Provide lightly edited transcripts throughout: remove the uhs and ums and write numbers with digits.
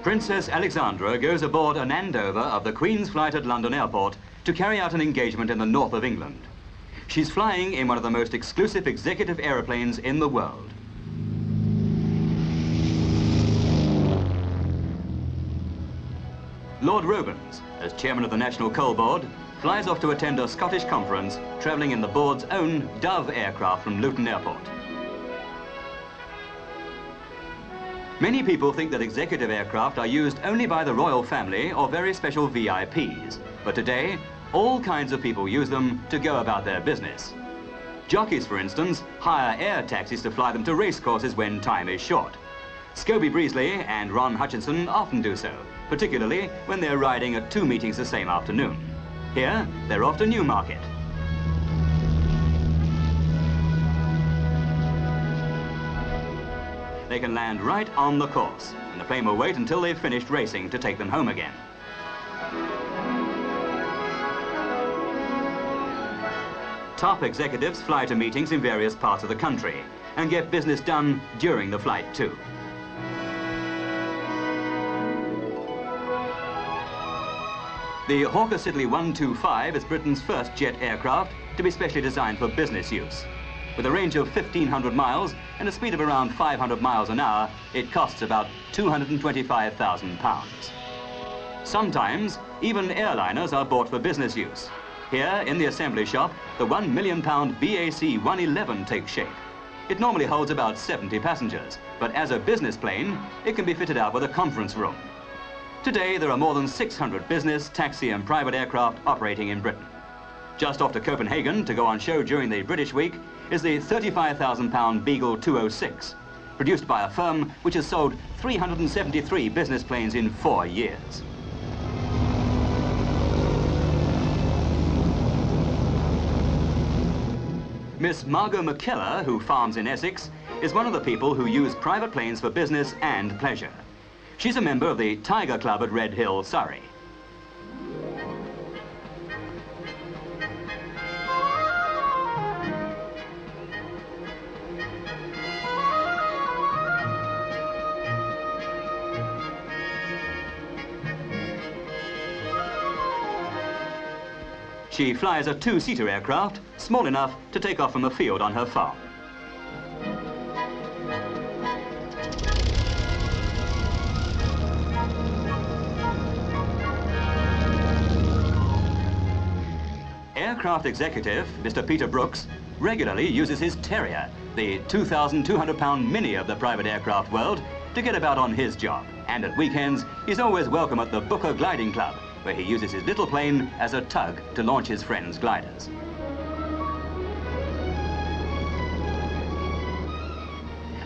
Princess Alexandra goes aboard an Andover of the Queen's flight at London Airport to carry out an engagement in the north of England. She's flying in one of the most exclusive executive aeroplanes in the world. Lord Robens, as chairman of the National Coal Board, flies off to attend a Scottish conference, travelling in the board's own Dove aircraft from Luton Airport. Many people think that executive aircraft are used only by the royal family or very special VIPs, but today, all kinds of people use them to go about their business. Jockeys, for instance, hire air taxis to fly them to racecourses when time is short. Scobie Breesley and Ron Hutchinson often do so, particularly when they're riding at 2 meetings the same afternoon. Here, they're off to Newmarket. They can land right on the course, and the plane will wait until they've finished racing to take them home again. Top executives fly to meetings in various parts of the country and get business done during the flight too. The Hawker Siddeley 125 is Britain's first jet aircraft to be specially designed for business use. With a range of 1,500 miles and a speed of around 500 miles an hour, it costs about £225,000. Sometimes, even airliners are bought for business use. Here, in the assembly shop, the £1 million BAC 111 takes shape. It normally holds about 70 passengers, but as a business plane, it can be fitted out with a conference room. Today, there are more than 600 business, taxi and private aircraft operating in Britain. Just off to Copenhagen to go on show during the British Week is the £35,000 Beagle 206, produced by a firm which has sold 373 business planes in 4 years. Miss Margot McKellar, who farms in Essex, is one of the people who use private planes for business and pleasure. She's a member of the Tiger Club at Red Hill, Surrey. She flies a 2-seater aircraft, small enough to take off from a field on her farm. Aircraft executive, Mr. Peter Brooks, regularly uses his Terrier, the 2,200-pound Mini of the private aircraft world, to get about on his job. And at weekends, he's always welcome at the Booker Gliding Club, where he uses his little plane as a tug to launch his friends' gliders.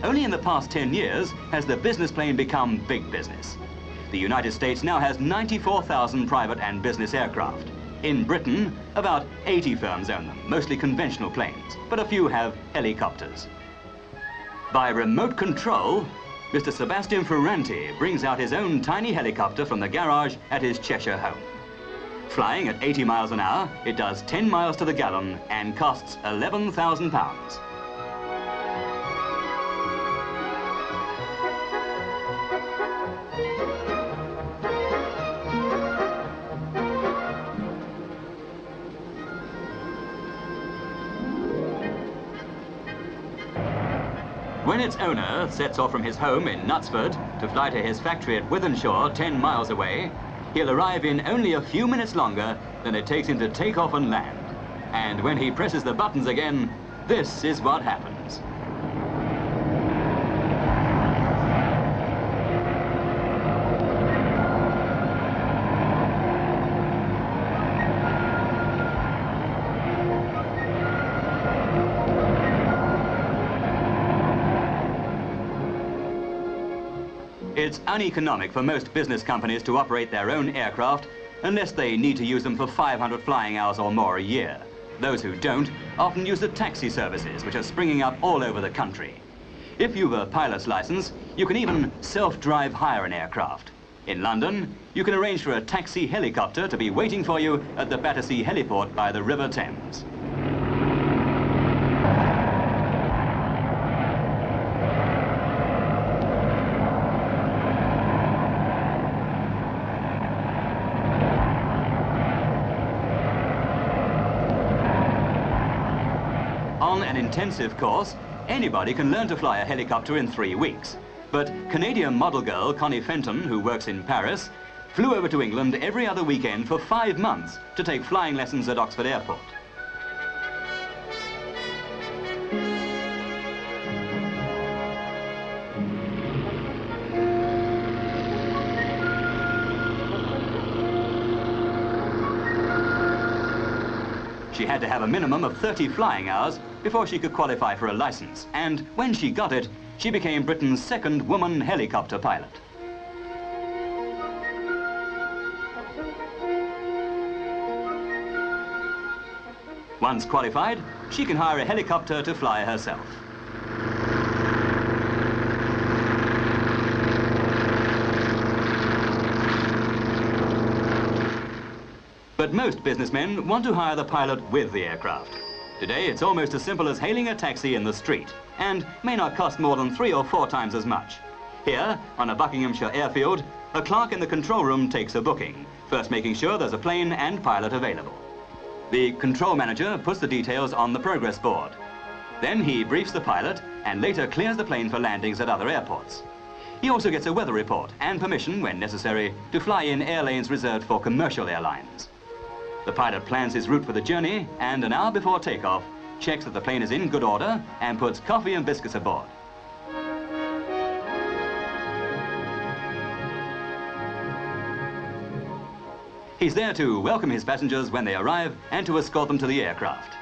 Only in the past 10 years has the business plane become big business. The United States now has 94,000 private and business aircraft. In Britain, about 80 firms own them, mostly conventional planes, but a few have helicopters. By remote control, Mr. Sebastian Ferranti brings out his own tiny helicopter from the garage at his Cheshire home. Flying at 80 miles an hour, it does 10 miles to the gallon and costs £11,000. When its owner sets off from his home in Knutsford to fly to his factory at Wythenshawe, 10 miles away, he'll arrive in only a few minutes longer than it takes him to take off and land. And when he presses the buttons again, this is what happens. It's uneconomic for most business companies to operate their own aircraft unless they need to use them for 500 flying hours or more a year. Those who don't often use the taxi services, which are springing up all over the country. If you've a pilot's license, you can even self-drive hire an aircraft. In London, you can arrange for a taxi helicopter to be waiting for you at the Battersea heliport by the River Thames. an intensive course, anybody can learn to fly a helicopter in 3 weeks. But Canadian model girl Connie Fenton, who works in Paris, flew over to England every other weekend for 5 months to take flying lessons at Oxford Airport. She had to have a minimum of 30 flying hours before she could qualify for a license. And when she got it, she became Britain's second woman helicopter pilot. Once qualified, she can hire a helicopter to fly herself. But most businessmen want to hire the pilot with the aircraft. Today, it's almost as simple as hailing a taxi in the street, and may not cost more than 3 or 4 times as much. Here, on a Buckinghamshire airfield, a clerk in the control room takes a booking, first making sure there's a plane and pilot available. The control manager puts the details on the progress board. Then he briefs the pilot and later clears the plane for landings at other airports. He also gets a weather report and permission, when necessary, to fly in air lanes reserved for commercial airlines. The pilot plans his route for the journey and an hour before takeoff, checks that the plane is in good order and puts coffee and biscuits aboard. He's there to welcome his passengers when they arrive and to escort them to the aircraft.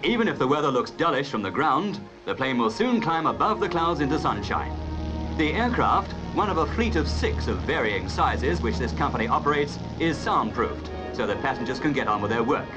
Even if the weather looks dullish from the ground, the plane will soon climb above the clouds into sunshine. The aircraft, one of a fleet of 6 of varying sizes which this company operates, is soundproofed so that passengers can get on with their work.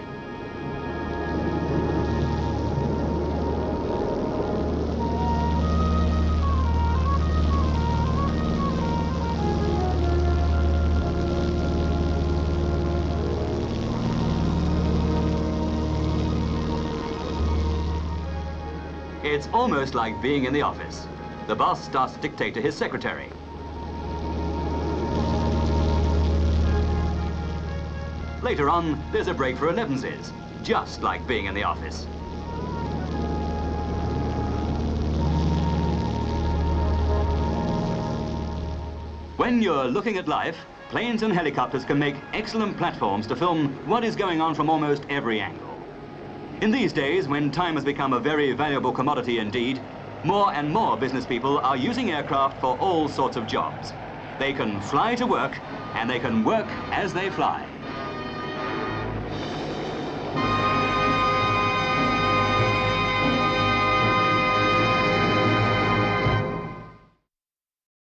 It's almost like being in the office. The boss starts to dictate to his secretary. Later on, there's a break for 11s, just like being in the office. When you're looking at life, planes and helicopters can make excellent platforms to film what is going on from almost every angle. In these days, when time has become a very valuable commodity indeed, more and more business people are using aircraft for all sorts of jobs. They can fly to work, and they can work as they fly.